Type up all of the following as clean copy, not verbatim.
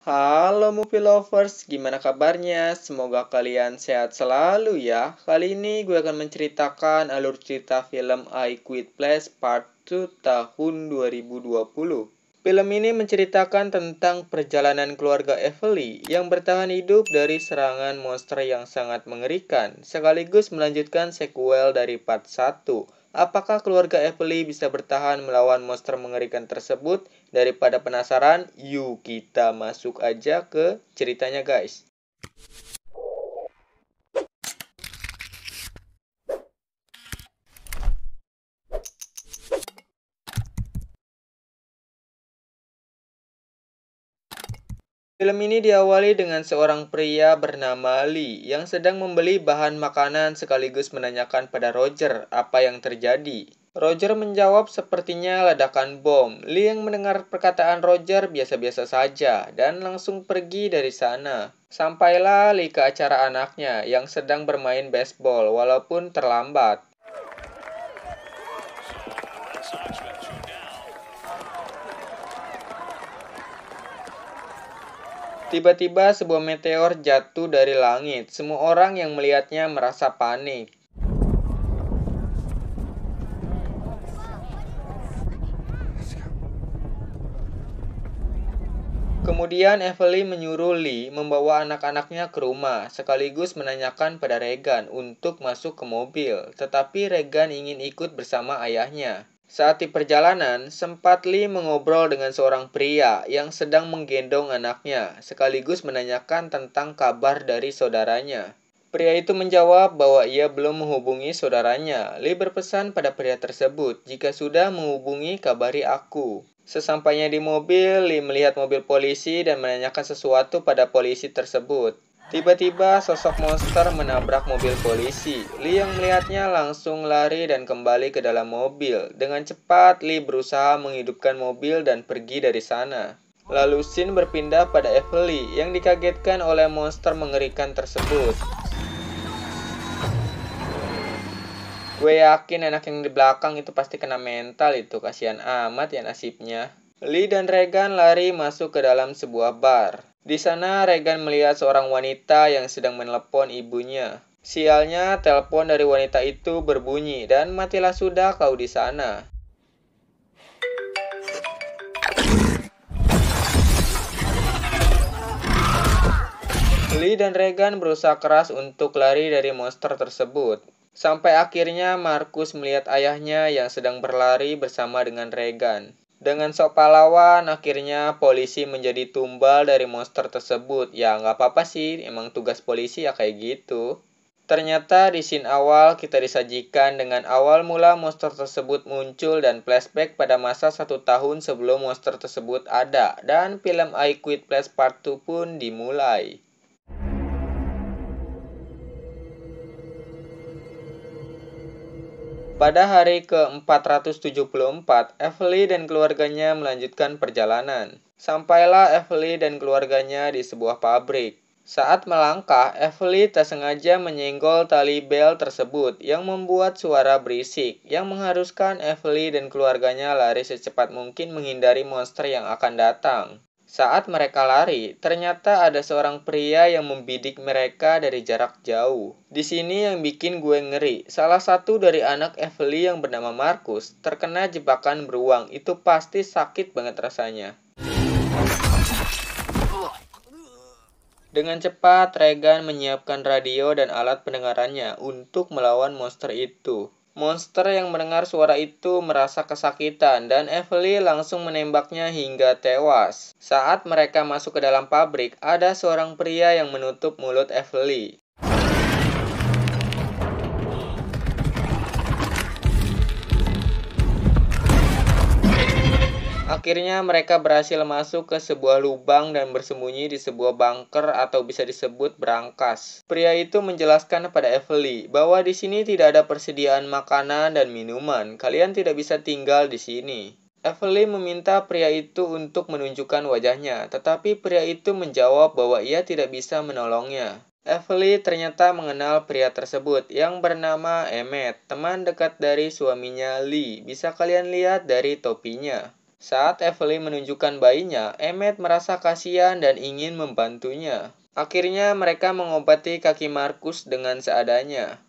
Halo movie lovers, gimana kabarnya? Semoga kalian sehat selalu ya. Kali ini gue akan menceritakan alur cerita film I Quit Place Part 2 tahun 2020. Film ini menceritakan tentang perjalanan keluarga Emily yang bertahan hidup dari serangan monster yang sangat mengerikan, sekaligus melanjutkan sequel dari part 1. Apakah keluarga Emily bisa bertahan melawan monster mengerikan tersebut? Daripada penasaran, yuk kita masuk aja ke ceritanya guys. Film ini diawali dengan seorang pria bernama Lee yang sedang membeli bahan makanan sekaligus menanyakan pada Roger apa yang terjadi. Roger menjawab sepertinya ledakan bom. Lee yang mendengar perkataan Roger biasa-biasa saja dan langsung pergi dari sana. Sampailah Lee ke acara anaknya yang sedang bermain baseball walaupun terlambat. Tiba-tiba sebuah meteor jatuh dari langit. Semua orang yang melihatnya merasa panik. Kemudian Evelyn menyuruh Lee membawa anak-anaknya ke rumah, sekaligus menanyakan pada Regan untuk masuk ke mobil. Tetapi Regan ingin ikut bersama ayahnya. Saat di perjalanan, sempat Lee mengobrol dengan seorang pria yang sedang menggendong anaknya, sekaligus menanyakan tentang kabar dari saudaranya. Pria itu menjawab bahwa ia belum menghubungi saudaranya. Lee berpesan pada pria tersebut, "Jika sudah menghubungi, kabari aku." Sesampainya di mobil, Lee melihat mobil polisi dan menanyakan sesuatu pada polisi tersebut. Tiba-tiba sosok monster menabrak mobil polisi. Lee yang melihatnya langsung lari dan kembali ke dalam mobil. Dengan cepat, Lee berusaha menghidupkan mobil dan pergi dari sana. Lalu scene berpindah pada Evelyn yang dikagetkan oleh monster mengerikan tersebut. Gue yakin anak yang di belakang itu pasti kena mental itu, kasihan amat ya nasibnya. Lee dan Regan lari masuk ke dalam sebuah bar. Di sana Regan melihat seorang wanita yang sedang menelepon ibunya. Sialnya, telepon dari wanita itu berbunyi dan matilah sudah kau di sana. Lee dan Regan berusaha keras untuk lari dari monster tersebut. Sampai akhirnya Markus melihat ayahnya yang sedang berlari bersama dengan Regan. Dengan sok pahlawan, akhirnya polisi menjadi tumbal dari monster tersebut. Ya nggak apa-apa sih, emang tugas polisi ya kayak gitu. Ternyata di scene awal kita disajikan dengan awal mula monster tersebut muncul dan flashback pada masa 1 tahun sebelum monster tersebut ada. Dan film I Quit Place Part 2 pun dimulai. Pada hari ke-474, Evelyn dan keluarganya melanjutkan perjalanan. Sampailah Evelyn dan keluarganya di sebuah pabrik. Saat melangkah, Evelyn tak sengaja menyenggol tali bel tersebut yang membuat suara berisik, yang mengharuskan Evelyn dan keluarganya lari secepat mungkin menghindari monster yang akan datang. Saat mereka lari, ternyata ada seorang pria yang membidik mereka dari jarak jauh. Di sini yang bikin gue ngeri. Salah satu dari anak Evelyn yang bernama Markus terkena jebakan beruang. Itu pasti sakit banget rasanya. Dengan cepat, Regan menyiapkan radio dan alat pendengarannya untuk melawan monster itu. Monster yang mendengar suara itu merasa kesakitan dan Evelyn langsung menembaknya hingga tewas. Saat mereka masuk ke dalam pabrik, ada seorang pria yang menutup mulut Evelyn. Akhirnya mereka berhasil masuk ke sebuah lubang dan bersembunyi di sebuah bunker atau bisa disebut berangkas. Pria itu menjelaskan kepada Evelyn bahwa di sini tidak ada persediaan makanan dan minuman. Kalian tidak bisa tinggal di sini. Evelyn meminta pria itu untuk menunjukkan wajahnya, tetapi pria itu menjawab bahwa ia tidak bisa menolongnya. Evelyn ternyata mengenal pria tersebut yang bernama Emmett, teman dekat dari suaminya Lee. Bisa kalian lihat dari topinya. Saat Evelyn menunjukkan bayinya, Emmett merasa kasihan dan ingin membantunya. Akhirnya mereka mengobati kaki Markus dengan seadanya.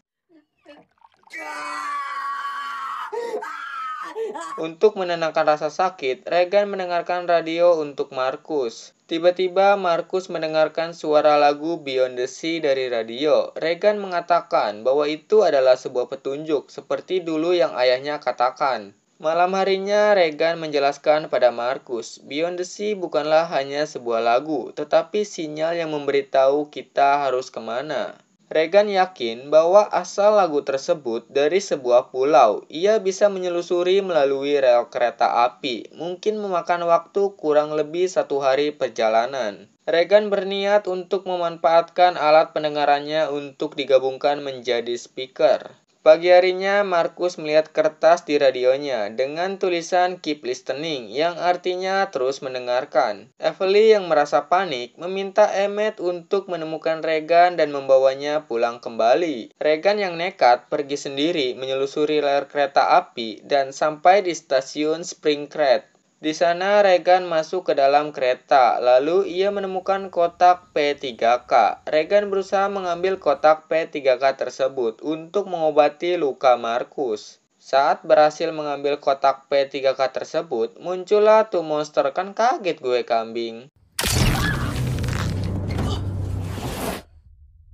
Untuk menenangkan rasa sakit, Regan mendengarkan radio untuk Markus. Tiba-tiba Markus mendengarkan suara lagu Beyond the Sea dari radio. Regan mengatakan bahwa itu adalah sebuah petunjuk, seperti dulu yang ayahnya katakan. Malam harinya, Regan menjelaskan pada Markus, Beyond the Sea bukanlah hanya sebuah lagu, tetapi sinyal yang memberitahu kita harus kemana. Regan yakin bahwa asal lagu tersebut dari sebuah pulau, ia bisa menyelusuri melalui rel kereta api, mungkin memakan waktu kurang lebih 1 hari perjalanan. Regan berniat untuk memanfaatkan alat pendengarannya untuk digabungkan menjadi speaker. Pagi harinya, Markus melihat kertas di radionya dengan tulisan Keep Listening yang artinya terus mendengarkan. Evelyn yang merasa panik meminta Emmett untuk menemukan Regan dan membawanya pulang kembali. Regan yang nekat pergi sendiri menyelusuri rel kereta api dan sampai di stasiun Springcrest. Di sana Regan masuk ke dalam kereta, lalu ia menemukan kotak P3K. Regan berusaha mengambil kotak P3K tersebut untuk mengobati luka Markus. Saat berhasil mengambil kotak P3K tersebut, muncullah tuh monster. Kan kaget gue, kambing.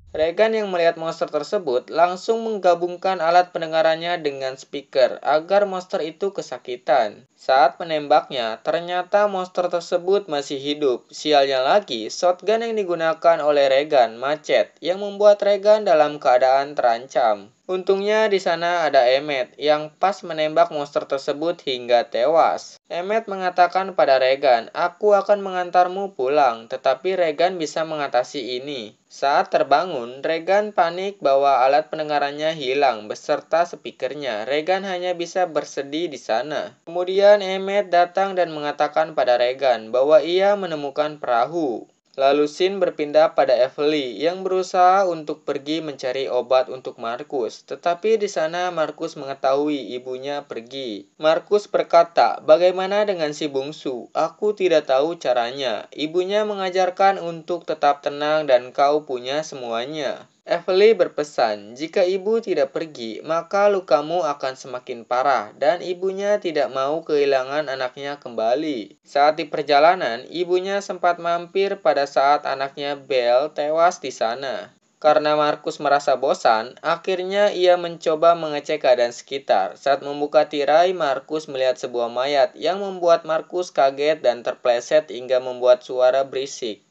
Regan yang melihat monster tersebut langsung menggabungkan alat pendengarannya dengan speaker agar monster itu kesakitan. Saat menembaknya, ternyata monster tersebut masih hidup. Sialnya lagi, shotgun yang digunakan oleh Regan macet yang membuat Regan dalam keadaan terancam. Untungnya di sana ada Emmett yang pas menembak monster tersebut hingga tewas. Emmett mengatakan pada Regan, "Aku akan mengantarmu pulang," tetapi Regan bisa mengatasi ini. Saat terbangun, Regan panik bahwa alat pendengarannya hilang beserta speakernya. Regan hanya bisa bersedih di sana. Kemudian Emmett datang dan mengatakan pada Regan bahwa ia menemukan perahu. Lalu scene berpindah pada Evelyn yang berusaha untuk pergi mencari obat untuk Markus. Tetapi di sana Markus mengetahui ibunya pergi. Markus berkata, "Bagaimana dengan si bungsu? Aku tidak tahu caranya. Ibunya mengajarkan untuk tetap tenang dan kau punya semuanya." Evelyn berpesan, "Jika ibu tidak pergi, maka lukamu akan semakin parah dan ibunya tidak mau kehilangan anaknya kembali." Saat di perjalanan, ibunya sempat mampir pada saat anaknya Belle tewas di sana. Karena Markus merasa bosan, akhirnya ia mencoba mengecek keadaan sekitar. Saat membuka tirai, Markus melihat sebuah mayat yang membuat Markus kaget dan terpleset hingga membuat suara berisik.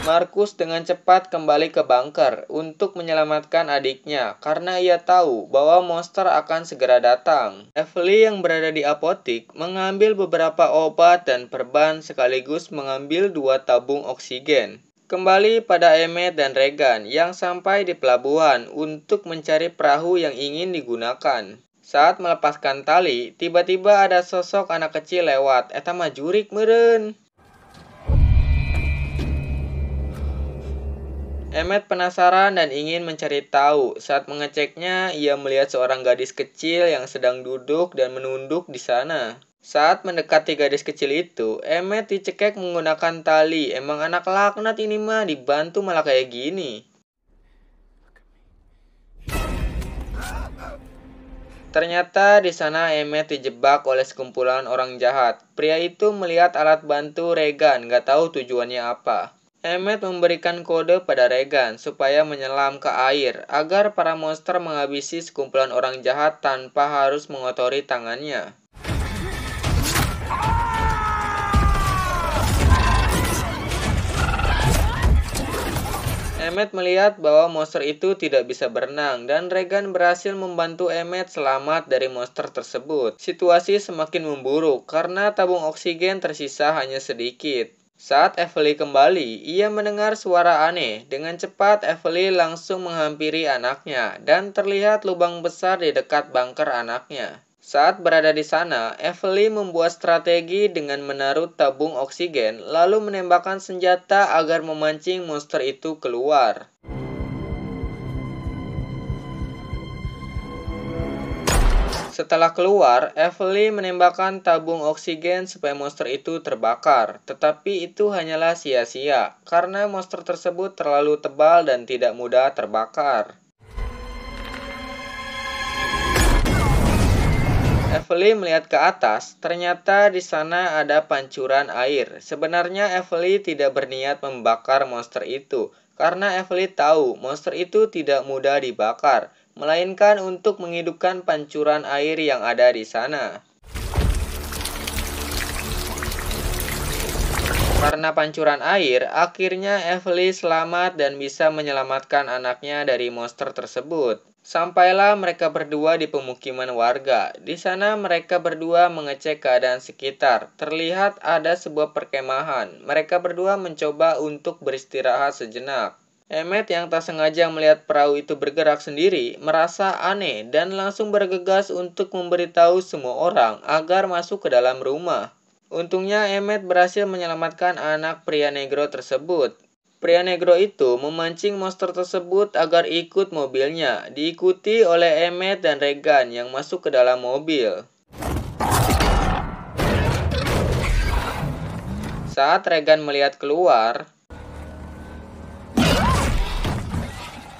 Markus dengan cepat kembali ke bunker untuk menyelamatkan adiknya karena ia tahu bahwa monster akan segera datang. Evelyn yang berada di apotik mengambil beberapa obat dan perban sekaligus mengambil 2 tabung oksigen. Kembali pada Emmett dan Regan yang sampai di pelabuhan untuk mencari perahu yang ingin digunakan. Saat melepaskan tali, tiba-tiba ada sosok anak kecil lewat. Eta mah jurik meureun. Emmett penasaran dan ingin mencari tahu. Saat mengeceknya, ia melihat seorang gadis kecil yang sedang duduk dan menunduk di sana. Saat mendekati gadis kecil itu, Emmett dicekek menggunakan tali. Emang anak laknat ini mah, dibantu malah kayak gini. Ternyata di sana Emmett dijebak oleh sekumpulan orang jahat. Pria itu melihat alat bantu Regan, gak tahu tujuannya apa. Emmett memberikan kode pada Regan supaya menyelam ke air agar para monster menghabisi sekumpulan orang jahat tanpa harus mengotori tangannya. Emmett melihat bahwa monster itu tidak bisa berenang dan Regan berhasil membantu Emmett selamat dari monster tersebut. Situasi semakin memburuk karena tabung oksigen tersisa hanya sedikit. Saat Evelyn kembali, ia mendengar suara aneh. Dengan cepat, Evelyn langsung menghampiri anaknya dan terlihat lubang besar di dekat bunker anaknya. Saat berada di sana, Evelyn membuat strategi dengan menaruh tabung oksigen lalu menembakkan senjata agar memancing monster itu keluar. Setelah keluar, Evely menembakkan tabung oksigen supaya monster itu terbakar. Tetapi itu hanyalah sia-sia, karena monster tersebut terlalu tebal dan tidak mudah terbakar. Evely melihat ke atas, ternyata di sana ada pancuran air. Sebenarnya Evely tidak berniat membakar monster itu, karena Evely tahu monster itu tidak mudah dibakar, melainkan untuk menghidupkan pancuran air yang ada di sana. Karena pancuran air, akhirnya Evely selamat dan bisa menyelamatkan anaknya dari monster tersebut. Sampailah mereka berdua di pemukiman warga. Di sana mereka berdua mengecek keadaan sekitar. Terlihat ada sebuah perkemahan. Mereka berdua mencoba untuk beristirahat sejenak. Emmet yang tak sengaja melihat perahu itu bergerak sendiri, merasa aneh dan langsung bergegas untuk memberitahu semua orang agar masuk ke dalam rumah. Untungnya Emmet berhasil menyelamatkan anak pria negro tersebut. Pria negro itu memancing monster tersebut agar ikut mobilnya, diikuti oleh Emmet dan Regan yang masuk ke dalam mobil. Saat Regan melihat keluar,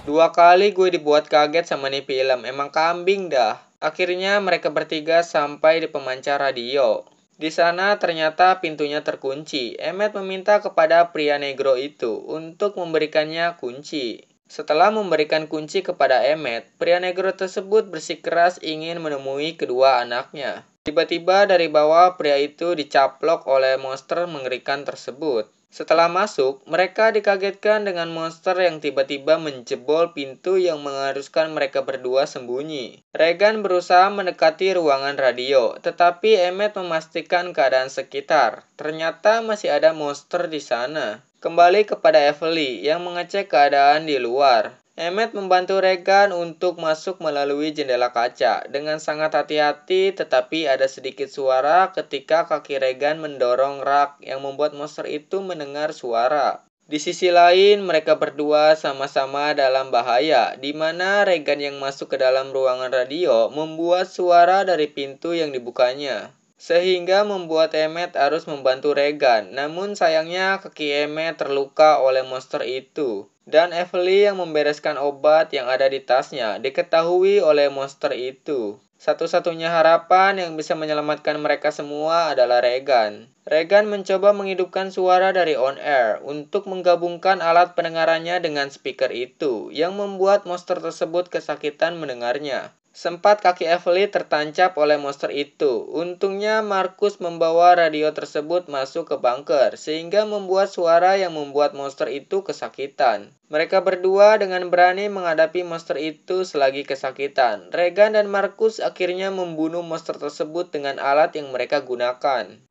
dua kali gue dibuat kaget sama nih film, emang kambing dah. Akhirnya mereka bertiga sampai di pemancar radio. Di sana ternyata pintunya terkunci. Emmet meminta kepada pria negro itu untuk memberikannya kunci. Setelah memberikan kunci kepada Emmet, pria negro tersebut bersikeras ingin menemui kedua anaknya. Tiba-tiba dari bawah pria itu dicaplok oleh monster mengerikan tersebut. Setelah masuk, mereka dikagetkan dengan monster yang tiba-tiba menjebol pintu yang mengharuskan mereka berdua sembunyi. Regan berusaha mendekati ruangan radio, tetapi Emmet memastikan keadaan sekitar. Ternyata masih ada monster di sana. Kembali kepada Evely yang mengecek keadaan di luar. Emmet membantu Regan untuk masuk melalui jendela kaca. Dengan sangat hati-hati, tetapi ada sedikit suara ketika kaki Regan mendorong rak yang membuat monster itu mendengar suara. Di sisi lain, mereka berdua sama-sama dalam bahaya, di mana Regan yang masuk ke dalam ruangan radio membuat suara dari pintu yang dibukanya. Sehingga membuat Emmet harus membantu Regan, namun sayangnya kaki Emmet terluka oleh monster itu. Dan Evely yang membereskan obat yang ada di tasnya diketahui oleh monster itu. Satu-satunya harapan yang bisa menyelamatkan mereka semua adalah Regan. Regan mencoba menghidupkan suara dari on-air untuk menggabungkan alat pendengarannya dengan speaker itu, yang membuat monster tersebut kesakitan mendengarnya. Sempat kaki Evely tertancap oleh monster itu. Untungnya Markus membawa radio tersebut masuk ke bunker, sehingga membuat suara yang membuat monster itu kesakitan. Mereka berdua dengan berani menghadapi monster itu selagi kesakitan. Regan dan Markus akhirnya membunuh monster tersebut dengan alat yang mereka gunakan.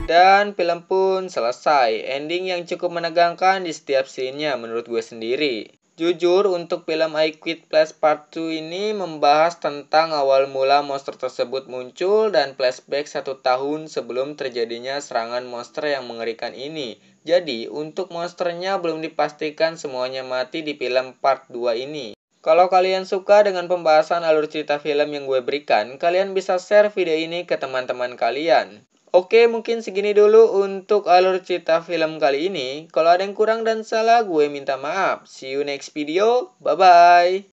Dan film pun selesai. Ending yang cukup menegangkan di setiap scene-nya menurut gue sendiri. Jujur, untuk film I Quit Plus Part 2 ini membahas tentang awal mula monster tersebut muncul dan flashback 1 tahun sebelum terjadinya serangan monster yang mengerikan ini. Jadi, untuk monsternya belum dipastikan semuanya mati di film Part 2 ini. Kalau kalian suka dengan pembahasan alur cerita film yang gue berikan, kalian bisa share video ini ke teman-teman kalian. Oke, mungkin segini dulu untuk alur cerita film kali ini. Kalau ada yang kurang dan salah, gue minta maaf. See you next video. Bye-bye.